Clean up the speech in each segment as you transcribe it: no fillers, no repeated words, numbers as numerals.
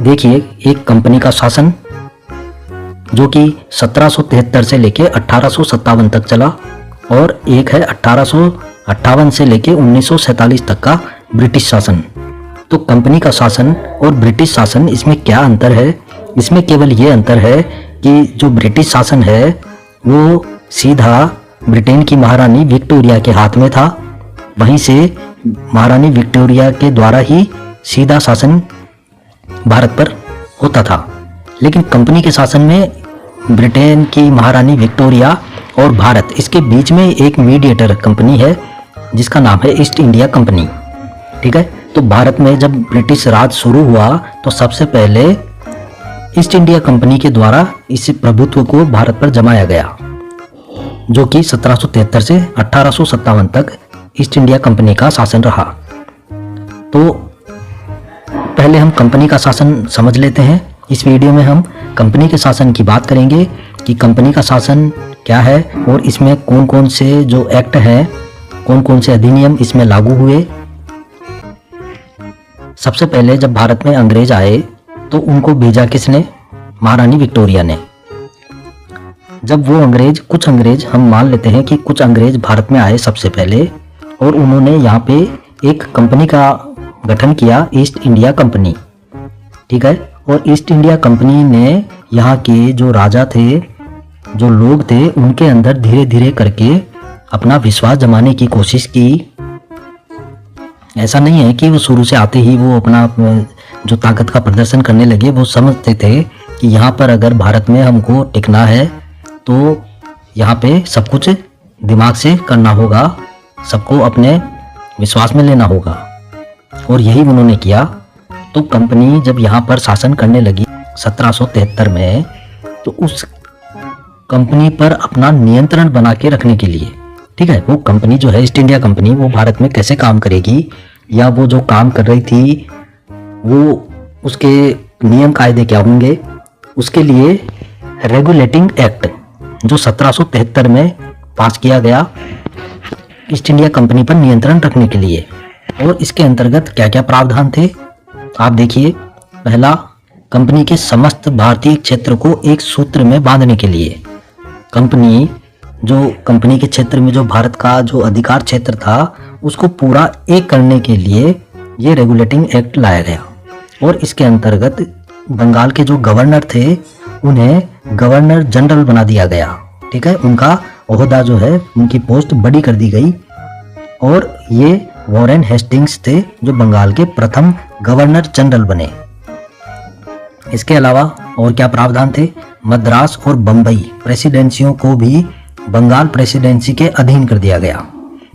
देखिए, एक कंपनी का शासन जो कि 1773 से लेके 1857 तक चला, और एक है 1858 से लेके 1947 तक का ब्रिटिश शासन। तो कंपनी का शासन और ब्रिटिश शासन, इसमें क्या अंतर है? इसमें केवल ये अंतर है कि जो ब्रिटिश शासन है वो सीधा ब्रिटेन की महारानी विक्टोरिया के हाथ में था। वहीं से महारानी विक्टोरिया के द्वारा ही सीधा शासन भारत पर होता था। लेकिन कंपनी के शासन में ब्रिटेन की महारानी विक्टोरिया और भारत, इसके बीच में एक मीडिएटर कंपनी है जिसका नाम है ईस्ट इंडिया कंपनी। ठीक है, तो भारत में जब ब्रिटिश राज शुरू हुआ तो सबसे पहले ईस्ट इंडिया कंपनी के द्वारा इस प्रभुत्व को भारत पर जमाया गया, जो कि 1773 से 1857 तक ईस्ट इंडिया कंपनी का शासन रहा। तो पहले हम कंपनी का शासन समझ लेते हैं। इस वीडियो में हम कंपनी के शासन की बात करेंगे कि कंपनी का शासन क्या है और इसमें कौन कौन से जो एक्ट हैं, कौन कौन से अधिनियम इसमें लागू हुए। सबसे पहले जब भारत में अंग्रेज आए तो उनको भेजा किसने? महारानी विक्टोरिया ने। जब वो अंग्रेज, कुछ अंग्रेज, हम मान लेते हैं कि कुछ अंग्रेज भारत में आए सबसे पहले, और उन्होंने यहाँ पे एक कंपनी का गठन किया, ईस्ट इंडिया कंपनी। ठीक है, और ईस्ट इंडिया कंपनी ने यहाँ के जो राजा थे, जो लोग थे, उनके अंदर धीरे धीरे करके अपना विश्वास जमाने की कोशिश की। ऐसा नहीं है कि वो शुरू से आते ही वो अपना जो ताकत का प्रदर्शन करने लगे। वो समझते थे कि यहाँ पर अगर भारत में हमको टिकना है तो यहाँ पे सब कुछ दिमाग से करना होगा, सबको अपने विश्वास में लेना होगा, और यही उन्होंने किया। तो कंपनी जब यहाँ पर शासन करने लगी 1773 में, तो उस कंपनी पर अपना नियंत्रण बना के रखने के लिए, ठीक है, वो कंपनी जो है ईस्ट इंडिया कंपनी, वो भारत में कैसे काम करेगी या वो जो काम कर रही थी वो उसके नियम कायदे क्या होंगे, उसके लिए रेगुलेटिंग एक्ट जो 1773 में पास किया गया ईस्ट इंडिया कंपनी पर नियंत्रण रखने के लिए। और इसके अंतर्गत क्या क्या प्रावधान थे आप देखिए। पहला, कंपनी के समस्त भारतीय क्षेत्र को एक सूत्र में बांधने के लिए। कंपनी के क्षेत्र में जो भारत का जो अधिकार क्षेत्र था उसको पूरा एक करने के लिए ये रेगुलेटिंग एक्ट लाया गया। और इसके अंतर्गत बंगाल के जो गवर्नर थे उन्हें गवर्नर जनरल बना दिया गया। ठीक है, उनका ओहदा जो है, उनकी पोस्ट बड़ी कर दी गई, और ये वॉरेन हेस्टिंग्स थे जो बंगाल के प्रथम गवर्नर जनरल बने। इसके अलावा और क्या प्रावधान थे? मद्रास और बंबई प्रेसिडेंसियों को भी बंगाल प्रेसिडेंसी के अधीन कर दिया गया।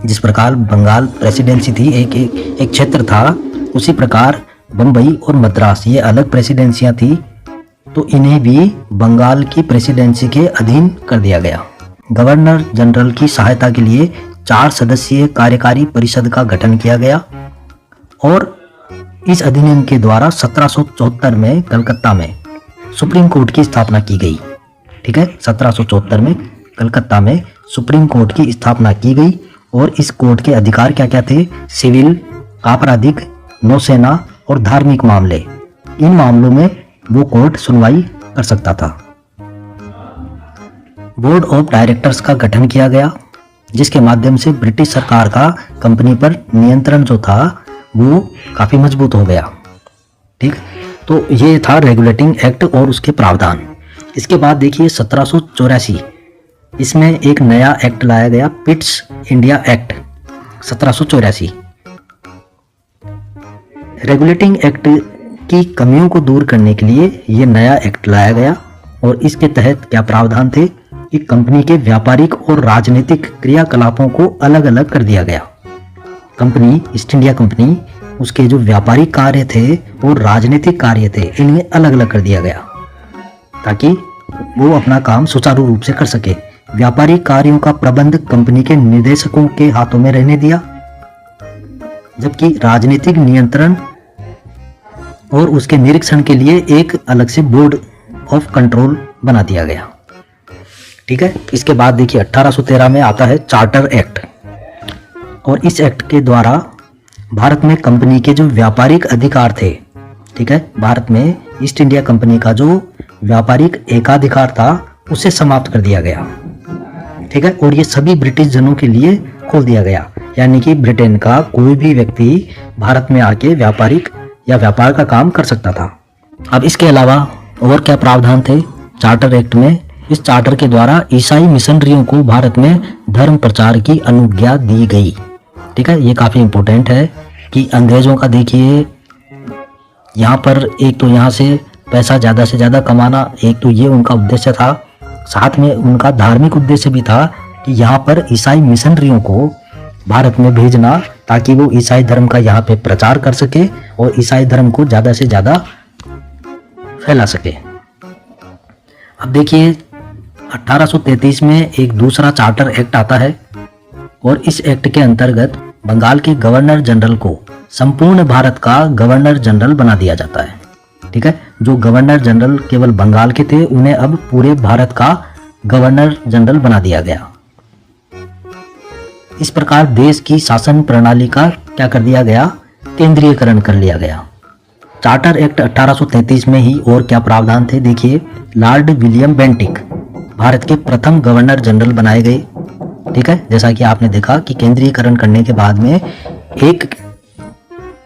जिस प्रकार बंगाल प्रेसिडेंसी थी, एक क्षेत्र था, उसी प्रकार बंबई और मद्रास ये अलग प्रेसिडेंसियां थी, तो इन्हें भी बंगाल की प्रेसिडेंसी के अधीन कर दिया गया। गवर्नर जनरल की सहायता के लिए 4 सदस्यीय कार्यकारी परिषद का गठन किया गया, और इस अधिनियम के द्वारा 1774 में कलकत्ता में सुप्रीम कोर्ट की स्थापना की गई। ठीक है, 1774 में कलकत्ता में सुप्रीम कोर्ट की स्थापना की गई, और इस कोर्ट के अधिकार क्या क्या थे? सिविल, आपराधिक, नौसेना और धार्मिक मामले। इन मामलों में वो कोर्ट सुनवाई कर सकता था। बोर्ड ऑफ डायरेक्टर्स का गठन किया गया, जिसके माध्यम से ब्रिटिश सरकार का कंपनी पर नियंत्रण जो था वो काफ़ी मजबूत हो गया। ठीक, तो ये था रेगुलेटिंग एक्ट और उसके प्रावधान। इसके बाद देखिए 1784, इसमें एक नया एक्ट लाया गया, Pitt's India act 1784। Regulating act की कमियों को दूर करने के लिए ये नया एक्ट लाया गया, और इसके तहत क्या प्रावधान थे कि कंपनी के व्यापारिक और राजनीतिक क्रियाकलापों को अलग अलग कर दिया गया। कंपनी, ईस्ट इंडिया कंपनी, उसके जो व्यापारिक कार्य थे और राजनीतिक कार्य थे, इन्हें अलग अलग कर दिया गया ताकि वो अपना काम सुचारू रूप से कर सके। व्यापारिक कार्यों का प्रबंध कंपनी के निदेशकों के हाथों में रहने दिया, जबकि राजनीतिक नियंत्रण और उसके निरीक्षण के लिए एक अलग से बोर्ड ऑफ कंट्रोल बना दिया गया। ठीक है, इसके बाद देखिए 1813 में आता है चार्टर एक्ट, और इस एक्ट के द्वारा भारत में कंपनी के जो व्यापारिक अधिकार थे ठीक है, भारत में ईस्ट इंडिया कंपनी का जो व्यापारिक एकाधिकार था उसे समाप्त कर दिया गया। ठीक है, और ये सभी ब्रिटिश जनों के लिए खोल दिया गया, यानी कि ब्रिटेन का कोई भी व्यक्ति भारत में आके व्यापारिक या व्यापार का काम कर सकता था। अब इसके अलावा और क्या प्रावधान थे चार्टर एक्ट में? इस चार्टर के द्वारा ईसाई मिशनरियों को भारत में धर्म प्रचार की अनुज्ञा दी गई। ठीक है, ये काफी इंपॉर्टेंट है कि अंग्रेजों का देखिए यहाँ पर एक तो यहाँ से पैसा ज़्यादा से ज़्यादा कमाना, एक तो ये उनका उद्देश्य था, साथ में उनका धार्मिक उद्देश्य भी था कि यहाँ पर ईसाई मिशनरियों को भारत में भेजना ताकि वो ईसाई धर्म का यहाँ पे प्रचार कर सके और ईसाई धर्म को ज़्यादा से ज़्यादा फैला सके। अब देखिए 1833 में एक दूसरा चार्टर एक्ट आता है और इस एक्ट के अंतर्गत बंगाल के गवर्नर जनरल को संपूर्ण भारत का गवर्नर जनरल बना दिया जाता है। ठीक है, जो गवर्नर जनरल केवल बंगाल के थे उन्हें अब पूरे भारत का गवर्नर जनरल बना दिया गया। इस प्रकार देश की शासन प्रणाली का क्या कर दिया गया? केंद्रीयकरण कर लिया गया। चार्टर एक्ट 1833 में ही और क्या प्रावधान थे? देखिए, लॉर्ड विलियम बेंटिक भारत के प्रथम गवर्नर जनरल बनाए गए। ठीक है, जैसा कि आपने देखा कि केंद्रीयकरण करने के बाद में एक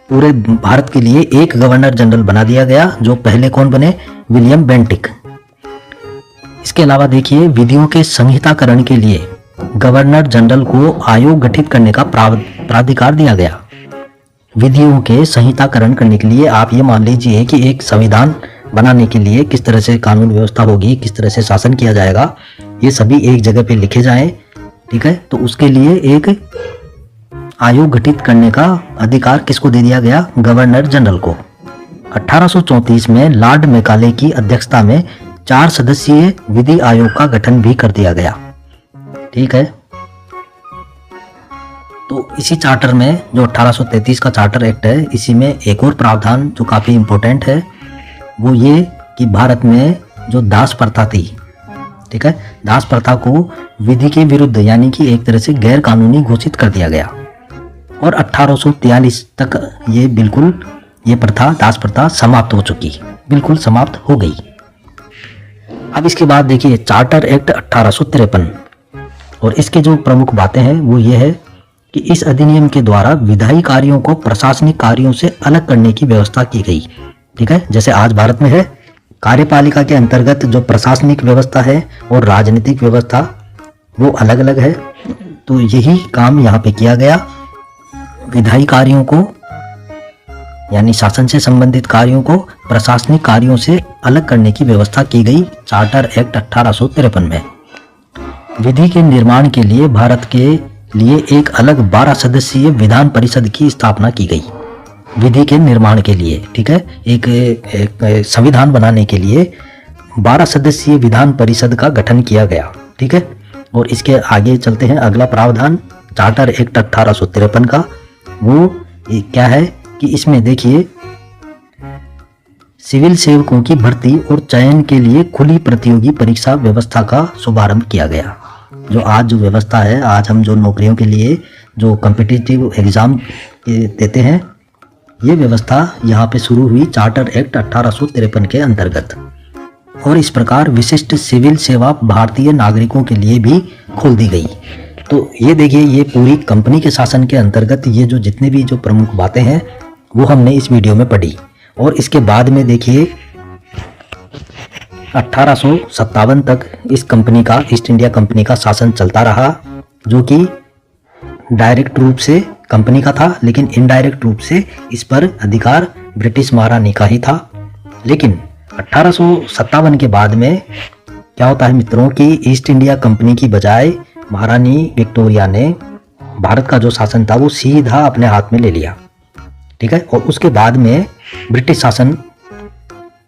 पूरे भारत के लिए एक गवर्नर जनरल बना दिया गया, जो पहले कौन बने? William Bentinck. इसके अलावा देखिए विधियों के संहिताकरण के लिए गवर्नर जनरल को आयोग गठित करने का प्राधिकार दिया गया। विधियों के संहिताकरण करने के लिए आप ये मान लीजिए कि एक संविधान बनाने के लिए किस तरह से कानून व्यवस्था होगी, किस तरह से शासन किया जाएगा, ये सभी एक जगह पे लिखे जाएं। ठीक है, तो उसके लिए एक आयोग गठित करने का अधिकार किसको दे दिया गया? गवर्नर जनरल को। 1834 में लॉर्ड मैकाले की अध्यक्षता में 4 सदस्यीय विधि आयोग का गठन भी कर दिया गया। ठीक है, तो इसी चार्टर में जो 1833 का चार्टर एक्ट है, इसी में एक और प्रावधान जो काफी इंपॉर्टेंट है वो ये कि भारत में जो दास प्रथा थी, ठीक है, दास प्रथा को विधि के विरुद्ध यानी कि एक तरह से गैर कानूनी घोषित कर दिया गया और 1843 तक ये प्रथा, दास प्रथा समाप्त हो चुकी, बिल्कुल समाप्त हो गई। अब इसके बाद देखिए चार्टर एक्ट 1853 और इसके जो प्रमुख बातें हैं वो ये है कि इस अधिनियम के द्वारा विधायी कार्यों को प्रशासनिक कार्यों से अलग करने की व्यवस्था की गई। ठीक है, जैसे आज भारत में है, कार्यपालिका के अंतर्गत जो प्रशासनिक व्यवस्था है और राजनीतिक व्यवस्था वो अलग अलग है, तो यही काम यहाँ पे किया गया। विधायी कार्यों को यानी शासन से संबंधित कार्यों को प्रशासनिक कार्यों से अलग करने की व्यवस्था की गई चार्टर एक्ट 1853 में। विधि के निर्माण के लिए भारत के लिए एक अलग 12 सदस्यीय विधान परिषद की स्थापना की गई। विधि के निर्माण के लिए, ठीक है, एक संविधान बनाने के लिए 12 सदस्यीय विधान परिषद का गठन किया गया। ठीक है, और इसके आगे चलते हैं। अगला प्रावधान चार्टर एक्ट 1853 का वो क्या है कि इसमें देखिए सिविल सेवकों की भर्ती और चयन के लिए खुली प्रतियोगी परीक्षा व्यवस्था का शुभारंभ किया गया। जो आज जो व्यवस्था है, आज हम जो नौकरियों के लिए जो कॉम्पिटिटिव एग्जाम देते हैं, ये व्यवस्था यहाँ पे शुरू हुई चार्टर एक्ट 1853 के अंतर्गत। और इस प्रकार विशिष्ट सिविल सेवा भारतीय नागरिकों के लिए भी खोल दी गई। तो ये देखिए, ये पूरी कंपनी के शासन के अंतर्गत ये जो जितने भी जो प्रमुख बातें हैं वो हमने इस वीडियो में पढ़ी। और इसके बाद में देखिए 1857 तक इस कंपनी का, ईस्ट इंडिया कंपनी का शासन चलता रहा, जो कि डायरेक्ट रूप से कंपनी का था, लेकिन इनडायरेक्ट रूप से इस पर अधिकार ब्रिटिश महारानी का ही था। लेकिन 1857 के बाद में क्या होता है मित्रों कि ईस्ट इंडिया कंपनी की बजाय महारानी विक्टोरिया ने भारत का जो शासन था वो सीधा अपने हाथ में ले लिया। ठीक है, और उसके बाद में ब्रिटिश शासन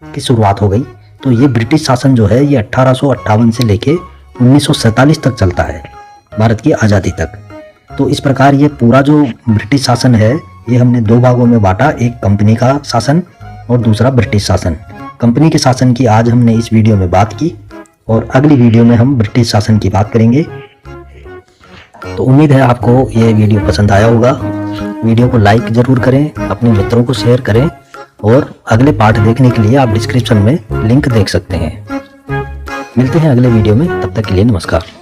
की शुरुआत हो गई। तो ये ब्रिटिश शासन जो है ये 1858 से लेके 1947 तक चलता है, भारत की आज़ादी तक। तो इस प्रकार ये पूरा जो ब्रिटिश शासन है ये हमने 2 भागों में बांटा, एक कंपनी का शासन और दूसरा ब्रिटिश शासन। कंपनी के शासन की आज हमने इस वीडियो में बात की और अगली वीडियो में हम ब्रिटिश शासन की बात करेंगे। तो उम्मीद है आपको ये वीडियो पसंद आया होगा। वीडियो को लाइक ज़रूर करें, अपने मित्रों को शेयर करें और अगले पार्ट देखने के लिए आप डिस्क्रिप्शन में लिंक देख सकते हैं। मिलते हैं अगले वीडियो में, तब तक के लिए नमस्कार।